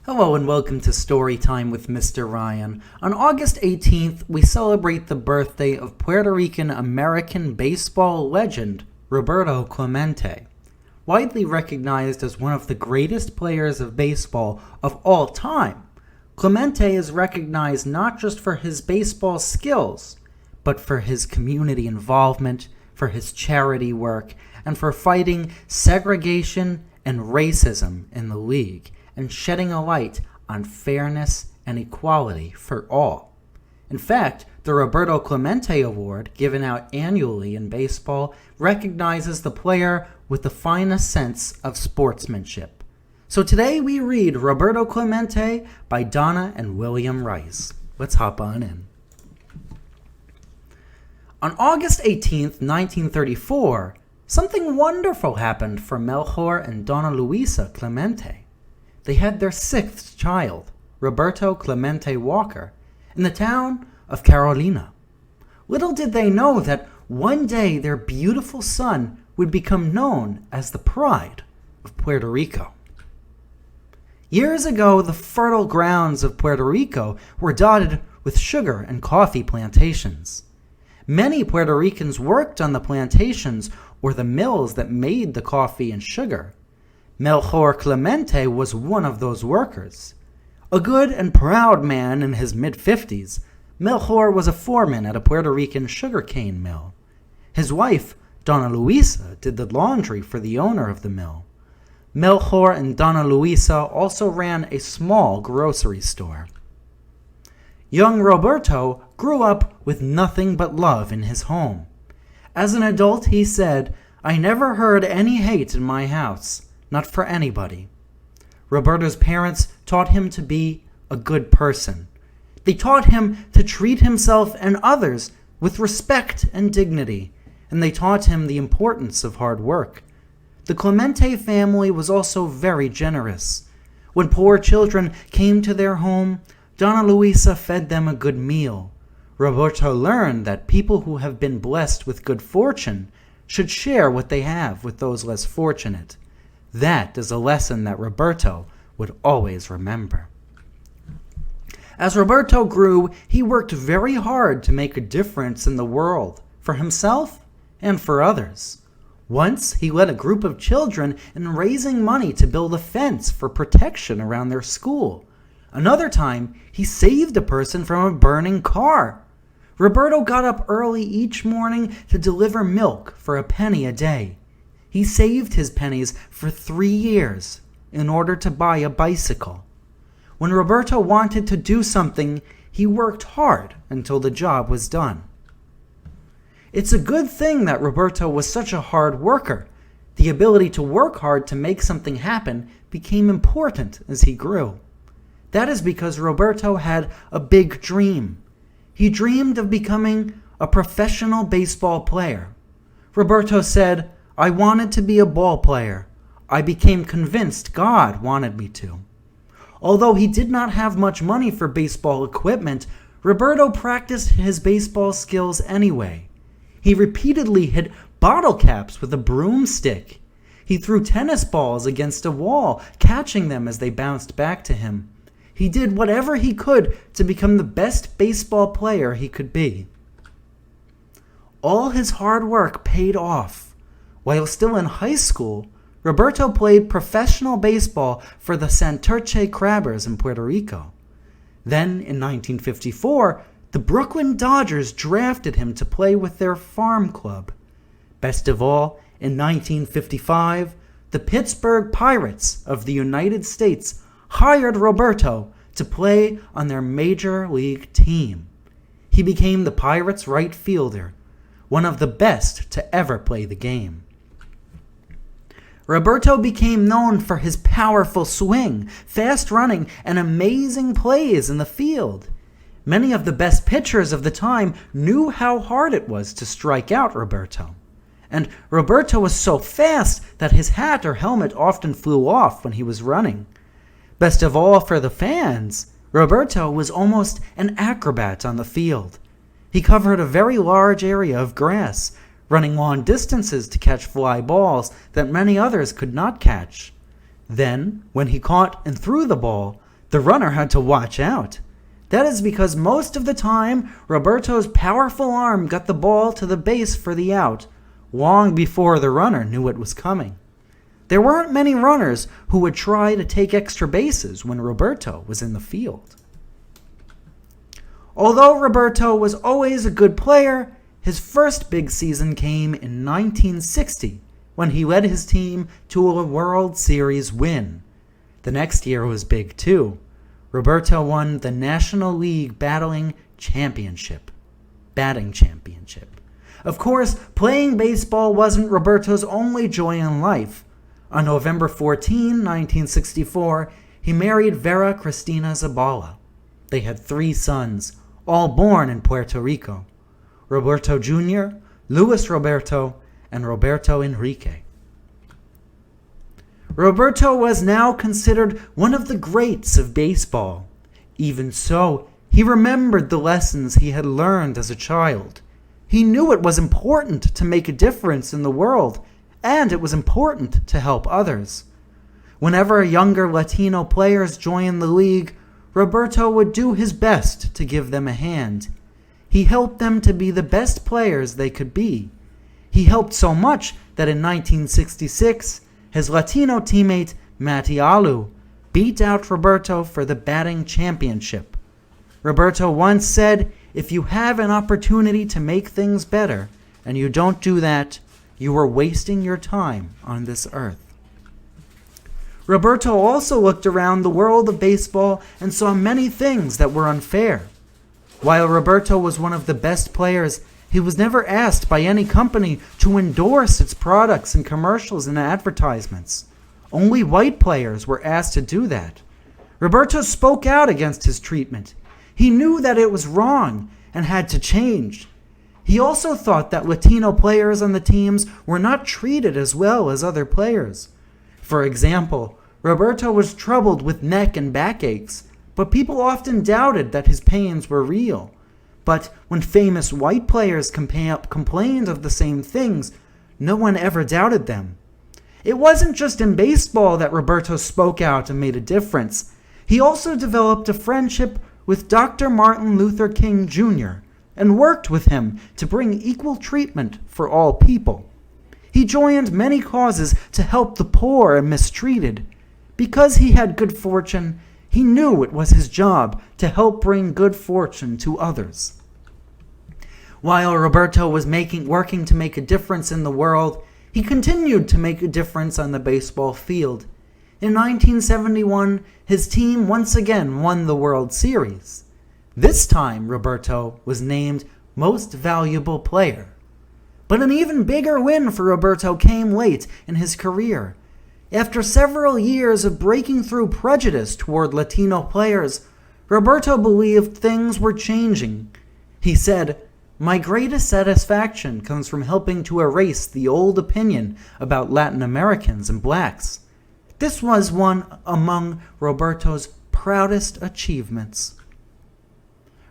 Hello and welcome to Storytime with Mr. Ryan. On August 18th, we celebrate the birthday of Puerto Rican American baseball legend Roberto Clemente. Widely recognized as one of the greatest players of baseball of all time, Clemente is recognized not just for his baseball skills, but for his community involvement, for his charity work, and for fighting segregation and racism in the league, and shedding a light on fairness and equality for all. In fact, the Roberto Clemente Award, given out annually in baseball, recognizes the player with the finest sense of sportsmanship. So today we read Roberto Clemente by Dona and William Rice. Let's hop on in. On August 18th, 1934, something wonderful happened for Melchor and Dona Luisa Clemente. They had their sixth child, Roberto Clemente Walker, in the town of Carolina. Little did they know that one day their beautiful son would become known as the pride of Puerto Rico. Years ago, the fertile grounds of Puerto Rico were dotted with sugar and coffee plantations. Many Puerto Ricans worked on the plantations or the mills that made the coffee and sugar. Melchor Clemente was one of those workers. A good and proud man in his mid-50s, Melchor was a foreman at a Puerto Rican sugarcane mill. His wife, Dona Luisa, did the laundry for the owner of the mill. Melchor and Dona Luisa also ran a small grocery store. Young Roberto grew up with nothing but love in his home. As an adult, he said, "I never heard any hate in my house, not for anybody." Roberto's parents taught him to be a good person. They taught him to treat himself and others with respect and dignity, and they taught him the importance of hard work. The Clemente family was also very generous. When poor children came to their home, Dona Luisa fed them a good meal. Roberto learned that people who have been blessed with good fortune should share what they have with those less fortunate. That is a lesson that Roberto would always remember. As Roberto grew, he worked very hard to make a difference in the world, for himself and for others. Once, he led a group of children in raising money to build a fence for protection around their school. Another time, he saved a person from a burning car. Roberto got up early each morning to deliver milk for a penny a day. He saved his pennies for 3 years in order to buy a bicycle. When Roberto wanted to do something, he worked hard until the job was done. It's a good thing that Roberto was such a hard worker. The ability to work hard to make something happen became important as he grew. That is because Roberto had a big dream. He dreamed of becoming a professional baseball player. Roberto said, "I wanted to be a ball player. I became convinced God wanted me to." Although he did not have much money for baseball equipment, Roberto practiced his baseball skills anyway. He repeatedly hit bottle caps with a broomstick. He threw tennis balls against a wall, catching them as they bounced back to him. He did whatever he could to become the best baseball player he could be. All his hard work paid off. While still in high school, Roberto played professional baseball for the Santurce Crabbers in Puerto Rico. Then, in 1954, the Brooklyn Dodgers drafted him to play with their farm club. Best of all, in 1955, the Pittsburgh Pirates of the United States hired Roberto to play on their major league team. He became the Pirates' right fielder, one of the best to ever play the game. Roberto became known for his powerful swing, fast running, and amazing plays in the field. Many of the best pitchers of the time knew how hard it was to strike out Roberto. And Roberto was so fast that his hat or helmet often flew off when he was running. Best of all for the fans, Roberto was almost an acrobat on the field. He covered a very large area of grass, running long distances to catch fly balls that many others could not catch. Then, when he caught and threw the ball, The runner had to watch out. That is because most of the time, Roberto's powerful arm got the ball to the base for the out, long before the runner knew it was coming. There weren't many runners who would try to take extra bases when Roberto was in the field. Although Roberto was always a good player, his first big season came in 1960 when he led his team to a World Series win. The next year was big too. Roberto won the National League Batting Championship. Of course, playing baseball wasn't Roberto's only joy in life. On November 14, 1964, he married Vera Cristina Zabala. They had 3 sons, all born in Puerto Rico: Roberto Jr., Luis Roberto, and Roberto Enrique. Roberto was now considered one of the greats of baseball. Even so, he remembered the lessons he had learned as a child. He knew it was important to make a difference in the world, and it was important to help others. Whenever younger Latino players joined the league, Roberto would do his best to give them a hand. He helped them to be the best players they could be. He helped so much that in 1966, his Latino teammate Matty Alou beat out Roberto for the batting championship. Roberto once said, "If you have an opportunity to make things better, and you don't do that, you are wasting your time on this earth." Roberto also looked around the world of baseball and saw many things that were unfair. While Roberto was one of the best players, he was never asked by any company to endorse its products in commercials and advertisements. Only white players were asked to do that. Roberto spoke out against his treatment. He knew that it was wrong and had to change. He also thought that Latino players on the teams were not treated as well as other players. For example, Roberto was troubled with neck and backaches, but people often doubted that his pains were real. But when famous white players complained of the same things, no one ever doubted them. It wasn't just in baseball that Roberto spoke out and made a difference. He also developed a friendship with Dr. Martin Luther King Jr. and worked with him to bring equal treatment for all people. He joined many causes to help the poor and mistreated. Because he had good fortune, he knew it was his job to help bring good fortune to others. While Roberto was working to make a difference in the world, he continued to make a difference on the baseball field. In 1971, his team once again won the World Series. This time, Roberto was named Most Valuable Player. But an even bigger win for Roberto came late in his career. After several years of breaking through prejudice toward Latino players, Roberto believed things were changing. He said, "My greatest satisfaction comes from helping to erase the old opinion about Latin Americans and blacks." This was one among Roberto's proudest achievements.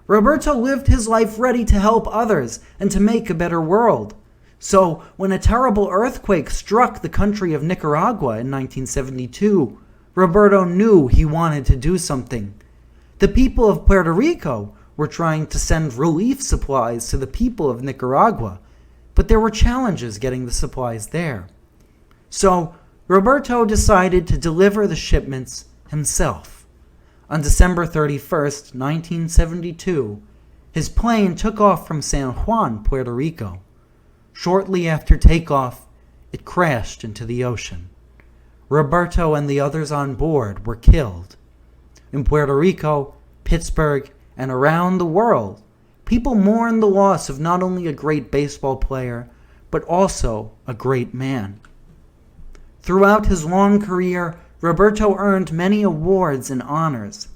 Roberto lived his life ready to help others and to make a better world. So, when a terrible earthquake struck the country of Nicaragua in 1972, Roberto knew he wanted to do something. The people of Puerto Rico were trying to send relief supplies to the people of Nicaragua, but there were challenges getting the supplies there. So, Roberto decided to deliver the shipments himself. On December 31st, 1972, his plane took off from San Juan, Puerto Rico. Shortly after takeoff, it crashed into the ocean. Roberto and the others on board were killed. In Puerto Rico, Pittsburgh, and around the world, people mourn the loss of not only a great baseball player, but also a great man. Throughout his long career, Roberto earned many awards and honors.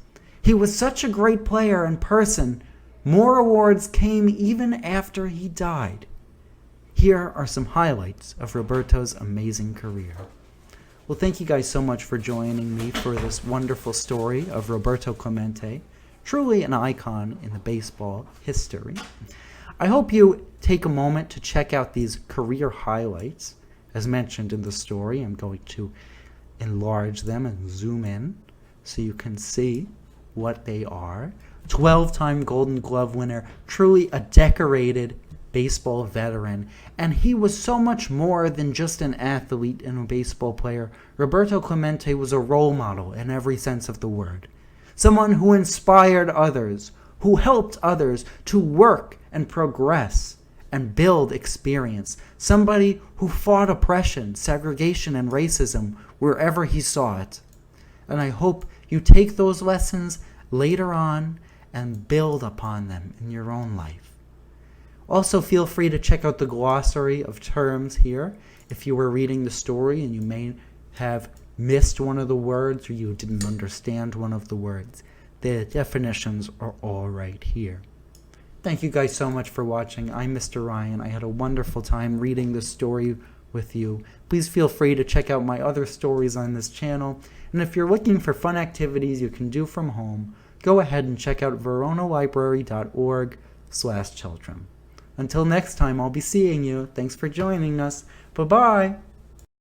He was such a great player and person, more awards came even after he died. Here are some highlights of Roberto's amazing career. Well, thank you guys so much for joining me for this wonderful story of Roberto Clemente, truly an icon in the baseball history. I hope you take a moment to check out these career highlights. As mentioned in the story, I'm going to enlarge them and zoom in so you can see what they are. 12-time Golden Glove winner, truly a decorated baseball veteran. And he was so much more than just an athlete and a baseball player. Roberto Clemente was a role model in every sense of the word. Someone who inspired others, who helped others to work and progress and build experience. Somebody who fought oppression, segregation, and racism wherever he saw it. And I hope you take those lessons later on and build upon them in your own life. Also, feel free to check out the glossary of terms here. If you were reading the story and you may have missed one of the words or you didn't understand one of the words, the definitions are all right here. Thank you guys so much for watching. I'm Mr. Ryan. I had a wonderful time reading this story with you. Please feel free to check out my other stories on this channel. And if you're looking for fun activities you can do from home, go ahead and check out veronalibrary.org/children. Until next time, I'll be seeing you. Thanks for joining us. Bye-bye.